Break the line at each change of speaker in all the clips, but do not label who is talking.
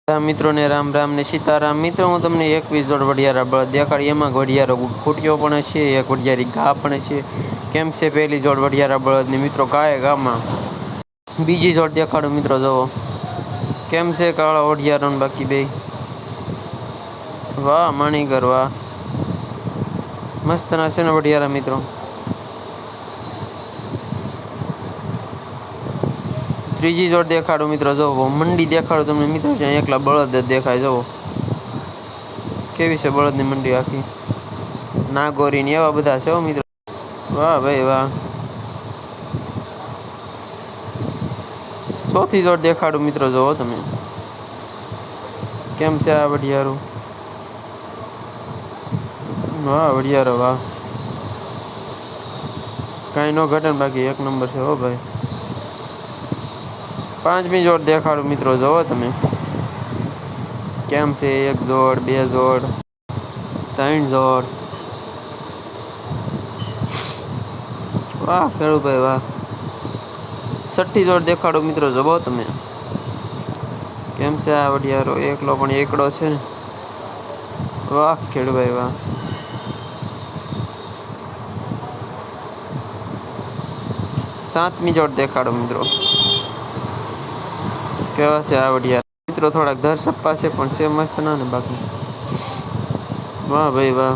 मित्रों ने राम राम ने सीताराम। मित्रों हूँ तमने 21 जोड़ वडियारा बळद देखाड़ी। एमां वडियारो खूटियो पण छे, एक वडियारी घा पण छे। केम छे पहली जोड़ वडियारा बळदनी मित्रों गाय गामां। बीजी जोड़ देखाड़ो मित्रों, जोवो केम छे काळा वडियारो ने बाकी बे। वाह माणीगर वाह, मस्त ना छे ने वडियारा मित्रों। त्रीजी जोड़ देखाड़ो मित्रों, जो मंडी देखाड़ो तमने मित्रों। ज्यां एकला बळद देखाय, जो केवी छे बळदनी मंडी आखी। नागोरी ने एवा बधा छे मित्रों। वाह भाई वाह। चौथी जोड़ देखाड़ो मित्रों, जो तमे केम छे आ वडियारो। वाह वडियारो वाह, कई नो घटे बाकी एक नंबर छे हो भाई। पांचमी जोड़ देखाड़ो मित्रों, जो तमे केम छे। एक जोड़, बे जोड़, तीन जोड़। वाह खेड़ू भाई वाह। छठी जोड़ देखाड़ो मित्रों, जो तमे केम छे आ वडियारो। एकलो पण एकड़ो छे ने। वाह खेड़ू भाई वाह। सातमी जोड़ देखाड़ो मित्रों, केवा छे आ वडियारा मित्रों। थोड़ा धर सप्पा छे पण छे मस्त ना ने बाकी। वाह भाई वाह।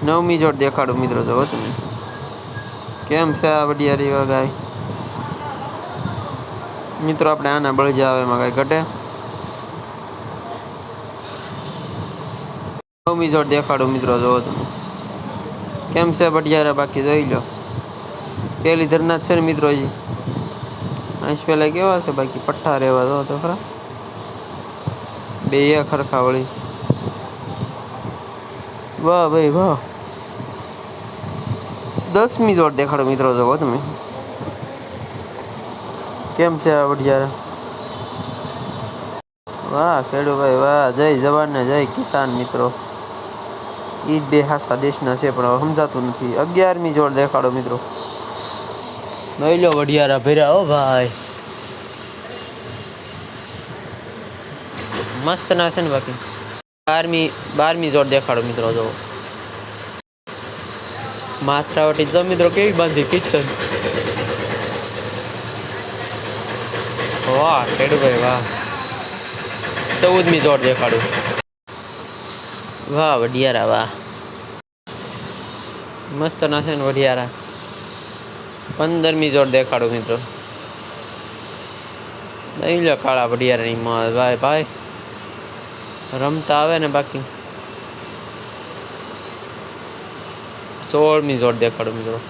नवमी जोड़ देखाड़ो मित्रों, जो तमे केम छे आ वडियारी गाय मित्रों। आपणे आना बळजा आवे एमां काई घटे। नवमी जोड़ देखाड़ो मित्रों, जो तमे केम छे वडियारा बाकी जोई लो। पहली धरना छे ने मित्रों। जी आइस पेला केवा छे बाकी पट्ठा रेवा दो तो खरा। बे खरखा वળી। वाह भाई वाह। 10मी जोड़ देखाड़ो मित्रों, जो तमे केम छे आ वडियारा। वाह खेड़ू भाई वाह। जय जवान ने जय किसान मित्रों। ईद बे हासा देशना छे पण समजातुं नथी। 11मी जोड़ देखाड़ो मित्रों। लई लो वडियारा भर्या हो भाई, मस्त ना छे ने बाकी। 12मी जोड़ देखाड़ो मित्रों, जो माथरावटी जो मित्रों केवी बांधी किचन। वाह खेड़ू भाई वाह। 14मी जोड़ देखाड़ो। वाह वडियारा वाह, मस्त ना छे ने वडियारा। 15मी जोड़ देखाड़ो मित्रों। लई लो काळा वडियारा नी मौज भाई भाई, रमता आवे ने बाकी। 16मी जोड़ देखाड़ो मित्रों।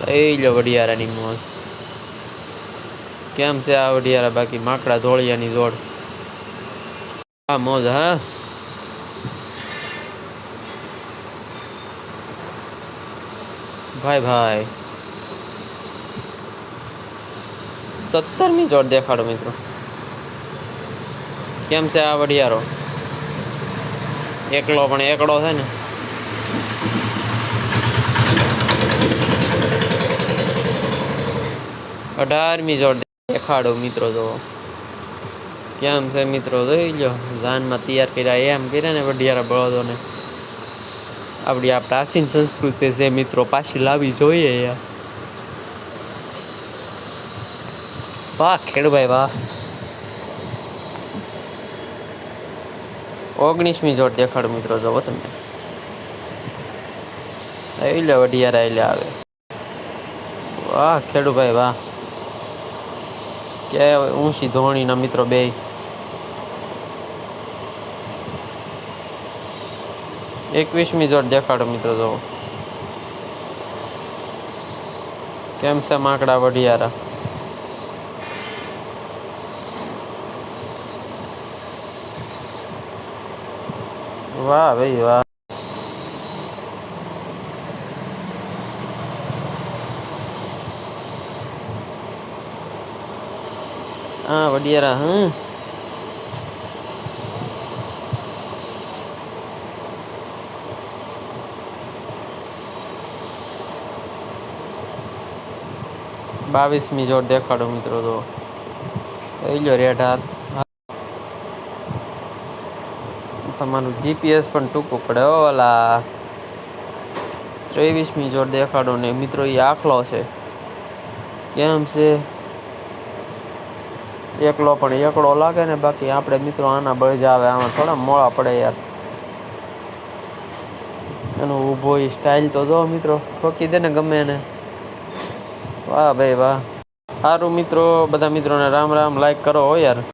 लई लो वडियारा नी मौज। केम छे आ वडियारा बाकी माकड़ा धोळिया नी जोड़। आ मौज हाँ भाई भाई। 17मी जोड़ देखाड़ो मित्रों। केम छे आ वडियारो। एकलो पण एकड़ो छे ने। 18मी जोड़ देखाड़ो मित्रों, जो केम छे मित्रों। જોઈ લો જાનમાં તૈયાર કર્યા એમ કર્યા ને વડિયારા બળદોને। આપણી આ પ્રાચીન સંસ્કૃતિ છે મિત્રો, પાછી લાવવી જોઈએ યાર। વાહ ખેડૂભાઈ વાહ। 19મી જોડ દેખાડો મિત્રો, જોવો તમે લઈ લો વડિયારા આયલા આવે। વાહ ખેડૂભાઈ વાહ, કે ઊંચી ધોણીના મિત્રો બે। એકવીસમી જોડ દેખાડો મિત્રો, જોવો કેમ છે માકડા વડિયારા। વાહ ભાઈ વાહ। હા વડિયારા હા। 22મી જોડ દેખાડો મિત્રો, જો એ લ્યો રેડ હાથ. તમારું જીપીએસ પણ ટૂંકું પડે ઓલા 23મી જોડ દેખાડો ને મિત્રો. એ આખલો છે. કેમ છે એકલો પણ એકડો લાગે ને. બાકી આપણે મિત્રો આના બળી આવે. આમાં થોડા મોળા પડે યાર. એનો ઊભો એ સ્ટાઇલ તો જો મિત્રો ઠોકી દે ને ગમે એને. વાહ ભાઈ વાહ. સારું મિત્રો, બધા મિત્રોને રામ રામ. લાઈક કરો હો યાર.